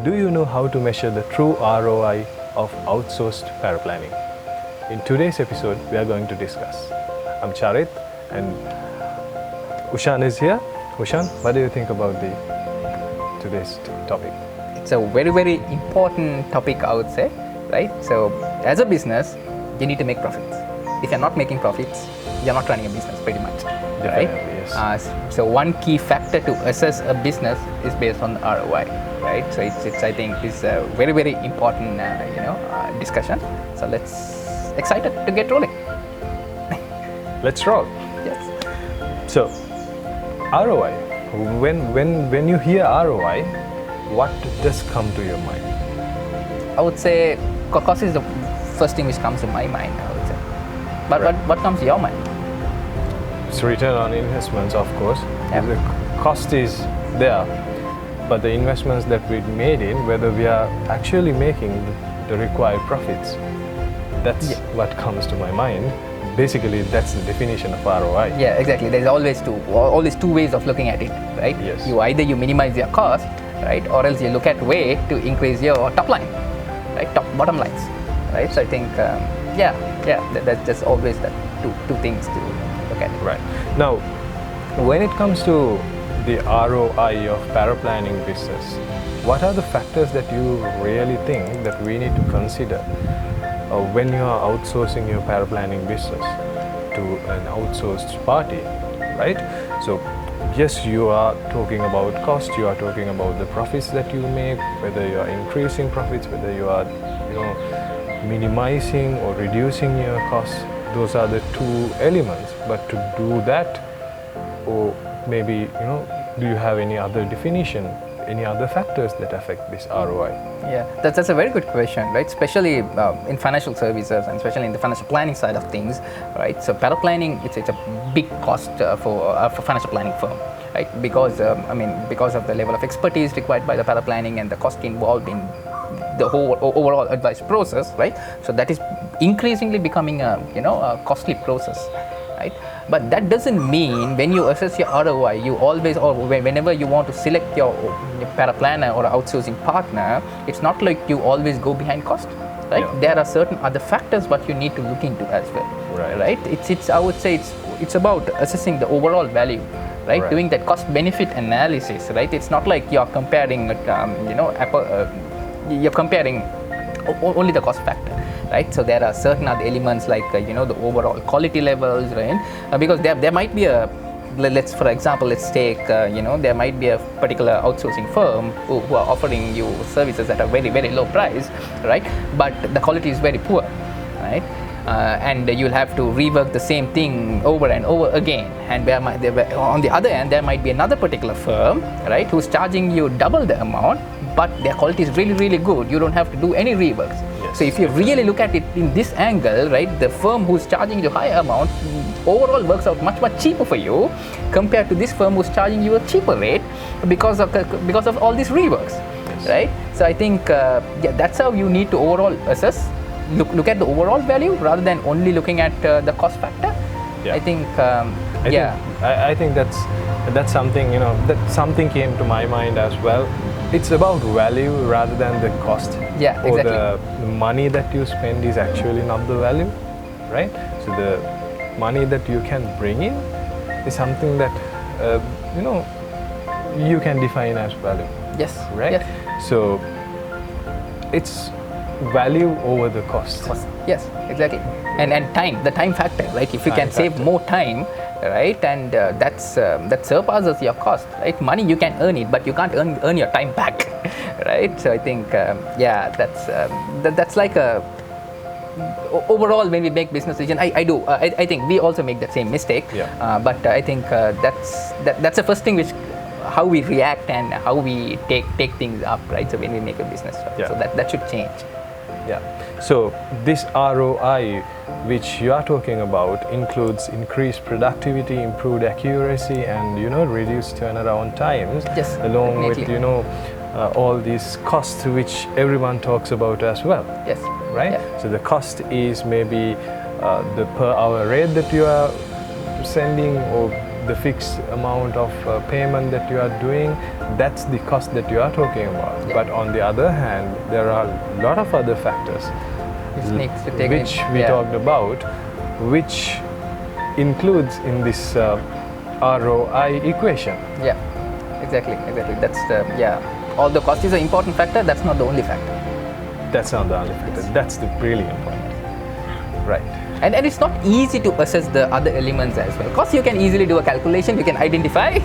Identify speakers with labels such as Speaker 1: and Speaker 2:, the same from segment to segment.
Speaker 1: Do you know how to measure the true ROI of outsourced paraplanning? In today's episode, we are going to discuss. I'm Charit and Ushan is here. Ushan, what do you think about today's topic?
Speaker 2: It's a very, very important topic, I would say, right? So, as a business, you need to make profits. If you're not making profits, you're not running a business, pretty much, right?
Speaker 1: Yes.
Speaker 2: So, one key factor to assess a business is based on ROI, right? So, it's I think, is a very, very important, discussion. So, excited to get rolling.
Speaker 1: Let's roll.
Speaker 2: Yes.
Speaker 1: So, ROI. When you hear ROI, what does come to your mind?
Speaker 2: I would say cost is the first thing which comes to my mind, I would say. But
Speaker 1: right.
Speaker 2: what comes to your mind?
Speaker 1: It's return on investments, of course.
Speaker 2: Yeah.
Speaker 1: The cost is there, but the investments that we made in, whether we are actually making the required profits, that's what comes to my mind. Basically, that's the definition of ROI.
Speaker 2: Yeah, exactly. There's always two ways of looking at it, right?
Speaker 1: Yes.
Speaker 2: You minimize your cost, right, or else you look at way to increase your top line, right, bottom lines, right? So I think, that's just always the two things to look at.
Speaker 1: Right. Now, when it comes to the ROI of paraplanning business, what are the factors that you really think that we need to consider when you are outsourcing your paraplanning business to an outsourced party, right? So, yes, you are talking about cost, you are talking about the profits that you make, whether you are increasing profits, whether you are, minimizing or reducing your costs. Those are the two elements. But to do that, or maybe, do you have any other definition, any other factors that affect this ROI?
Speaker 2: Yeah, that's a very good question, right? Especially in financial services and especially in the financial planning side of things, right? So paraplanning, it's a big cost for financial planning firm, right? Because of the level of expertise required by the paraplanning and the cost involved in the whole overall advice process, right? So that is increasingly becoming a costly process, right? But that doesn't mean when you assess your ROI, you always, or whenever you want to select your paraplanner or outsourcing partner, it's not like you always go behind cost, right?
Speaker 1: Yeah.
Speaker 2: There are certain other factors what you need to look into as well, right? It's I would say it's about assessing the overall value, right? Doing that cost benefit analysis, right? It's not like you're comparing, you're comparing only the cost factor. Right, so there are certain other elements like the overall quality levels, right? Because there might be let's take there might be a particular outsourcing firm who are offering you services at a very, very low price, right? But the quality is very poor, right? And you'll have to rework the same thing over and over again. And on the other end, there might be another particular firm, right, who's charging you double the amount, but their quality is really, really good. You don't have to do any reworks. So if you really look at it in this angle, right, the firm who's charging you higher amount overall works out much, much cheaper for you compared to this firm who's charging you a cheaper rate because of all these reworks, right? So I think that's how you need to overall assess. Look at the overall value rather than only looking at the cost factor.
Speaker 1: Yeah.
Speaker 2: I think
Speaker 1: I think that's something that something came to my mind as well. It's about value rather than the cost.
Speaker 2: Yeah,
Speaker 1: or
Speaker 2: exactly.
Speaker 1: the money that you spend is actually not the value, right? So the money that you can bring in is something that you can define as value.
Speaker 2: Yes.
Speaker 1: Right.
Speaker 2: Yes.
Speaker 1: So it's value over the cost.
Speaker 2: Yes, exactly. And the time factor, right? If you can save more time, right, and that surpasses your cost, right? Money you can earn it, but you can't earn your time back, right? So I think that's like a overall when we make business decision. I think we also make that same mistake.
Speaker 1: Yeah.
Speaker 2: But I think that's the first thing which how we react and how we take things up, right? So when we make a business, right? So that should change.
Speaker 1: Yeah. So this ROI which you are talking about includes increased productivity, improved accuracy, and reduced turnaround times.
Speaker 2: Yes,
Speaker 1: along
Speaker 2: definitely.
Speaker 1: with all these costs which everyone talks about as well.
Speaker 2: Yes.
Speaker 1: Right.
Speaker 2: Yeah.
Speaker 1: So the cost is maybe the per hour rate that you are sending, or the fixed amount of payment that you are doing, that's the cost that you are talking about.
Speaker 2: Yeah.
Speaker 1: But on the other hand, there are a lot of other factors which we talked about, which includes in this ROI equation.
Speaker 2: Yeah, exactly. That's all the cost is an important factor. That's not the only factor.
Speaker 1: That's not the only factor. That's the brilliant point. Right.
Speaker 2: And it's not easy to assess the other elements as well. Because you can easily do a calculation, you can identify,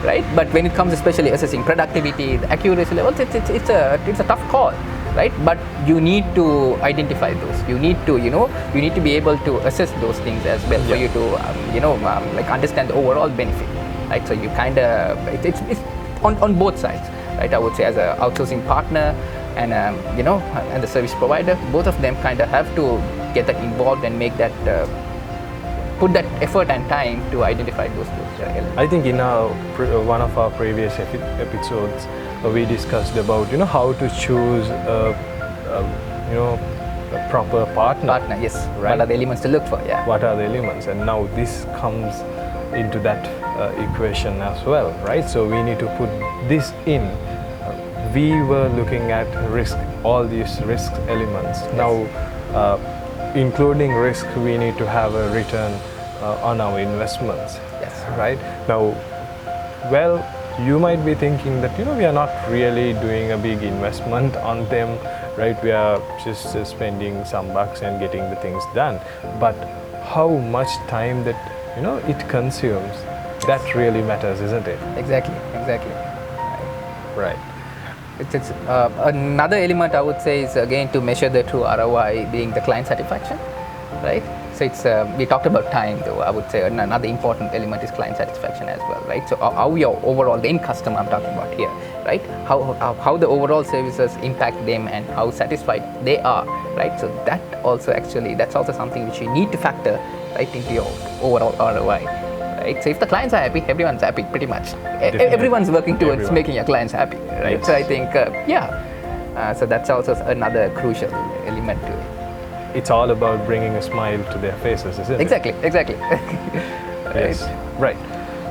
Speaker 2: right? But when it comes especially assessing productivity, the accuracy levels, it's a tough call, right? But you need to identify those. You need to be able to assess those things as well for you to like understand the overall benefit, right? So you kind of it's on both sides, right? I would say as an outsourcing partner and and the service provider, both of them kind of have to get that involved and make that put that effort and time to identify those elements.
Speaker 1: I think in one of our previous episodes we discussed about how to choose a proper partner.
Speaker 2: Yes.
Speaker 1: Right?
Speaker 2: What are the elements to look for? Yeah.
Speaker 1: What are the elements? And now this comes into that equation as well, right? So we need to put this in. We were looking at risk, all these risk elements.
Speaker 2: Yes.
Speaker 1: Now, including risk, we need to have a return on our investments.
Speaker 2: Yes.
Speaker 1: Right? Now, well, you might be thinking that we are not really doing a big investment on them, right? We are just spending some bucks and getting the things done. But how much time that it consumes, that really matters, isn't it?
Speaker 2: Exactly.
Speaker 1: Right.
Speaker 2: It's another element I would say is again to measure the true ROI being the client satisfaction, right? So it's we talked about time though. I would say another important element is client satisfaction as well, right? So how your overall the end customer I'm talking about here, right? How the overall services impact them and how satisfied they are, right? So that's also something which you need to factor right into your overall ROI. Right? So if the clients are happy, everyone's happy pretty much. Everyone's working towards making your clients happy, right?
Speaker 1: Yes.
Speaker 2: So I think, so that's also another crucial element to it.
Speaker 1: It's all about bringing a smile to their faces, isn't it?
Speaker 2: Exactly.
Speaker 1: Yes. Right.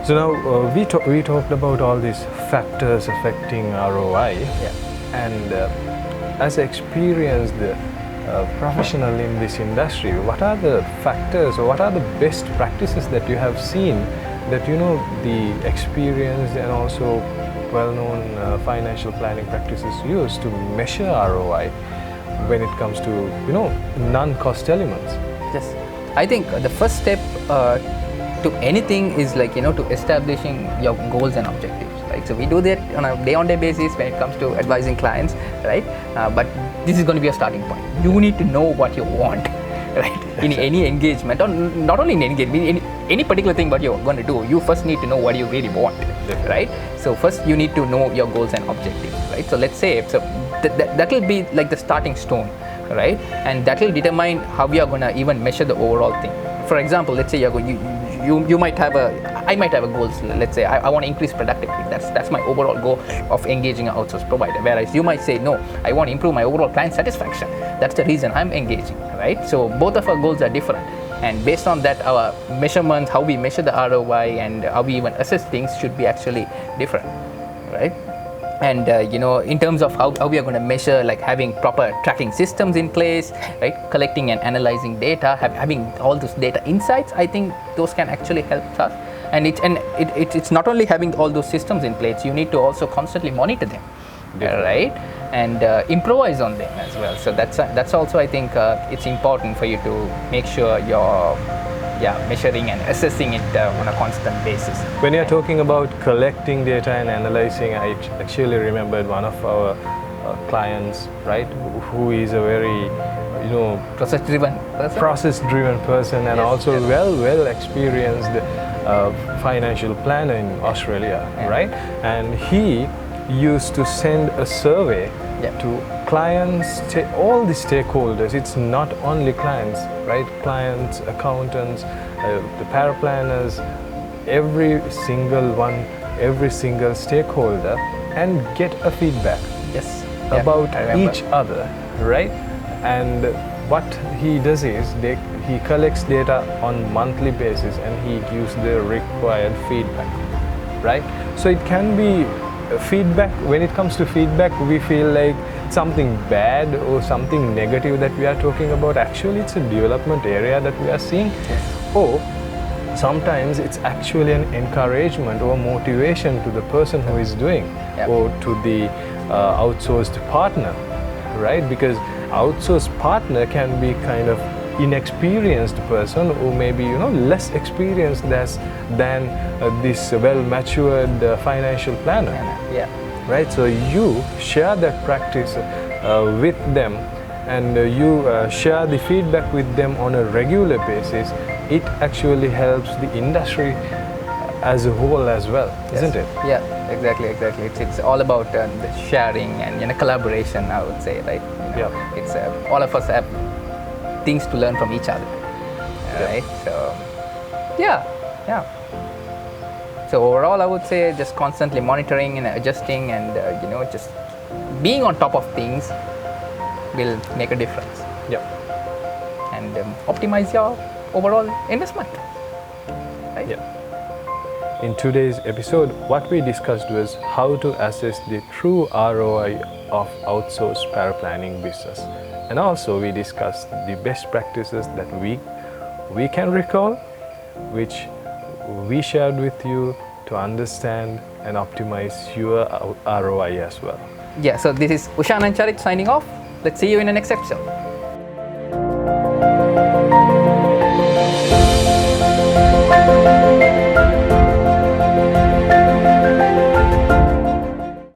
Speaker 1: So now we talked about all these factors affecting ROI, and as experienced professional in this industry, what are the factors or what are the best practices that you have seen that the experienced and also well-known financial planning practices use to measure ROI when it comes to non-cost elements?
Speaker 2: Yes, I think the first step to anything is like to establishing your goals and objectives. Right? So we do that on a day-on-day basis when it comes to advising clients, right? But this is going to be a starting point. You need to know what you want, right? In any engagement, or not only in engagement, in any particular thing what you're going to do, you first need to know what you really want, right? So first you need to know your goals and objectives, right? So let's say that will be like the starting stone, right? And that will determine how we are going to even measure the overall thing. For example, let's say you might have I might have a goal. Let's say I want to increase productivity. That's my overall goal of engaging an outsourced provider. Whereas you might say, no, I want to improve my overall client satisfaction. That's the reason I'm engaging, right? So both of our goals are different, and based on that, our measurements, how we measure the ROI, and how we even assess things should be actually different, right? And in terms of how we are going to measure, like having proper tracking systems in place, right? Collecting and analyzing data, having all those data insights, I think those can actually help us. And it's not only having all those systems in place, you need to also constantly monitor them, right? And improvise on them as well. So that's also, I think, it's important for you to make sure you're measuring and assessing it on a constant basis.
Speaker 1: When you're talking about collecting data and analyzing, I actually remembered one of our clients, right, who is a very process-driven person and also well experienced financial planner in Australia, right? And he used to send a survey to clients, all the stakeholders. It's not only clients, right? Clients, accountants, the paraplanners, every single one, every single stakeholder, and get a feedback about each other, right? And what he does is he collects data on monthly basis and he gives the required feedback, right? So it can be feedback. When it comes to feedback, we feel like something bad or something negative that we are talking about. Actually, it's a development area that we are seeing. Or sometimes it's actually an encouragement or motivation to the person who is doing, or to the outsourced partner, right? Because outsourced partner can be kind of inexperienced person, or maybe less experienced than this well-matured financial planner. Right? So you share that practice with them, and you share the feedback with them on a regular basis. It actually helps the industry as a whole as well, isn't it?
Speaker 2: Yeah, exactly. It's all about the sharing and collaboration, I would say, right? It's all of us have things to learn from each other, right? So so overall, I would say just constantly monitoring and adjusting, and just being on top of things will make a difference. And optimize your overall investment, right?
Speaker 1: In today's episode, what we discussed was how to assess the true ROI of outsourced paraplanning business. And also we discussed the best practices that we can recall, which we shared with you to understand and optimize your ROI as well.
Speaker 2: So this is Ushan and Charit signing off. Let's see you in the next episode.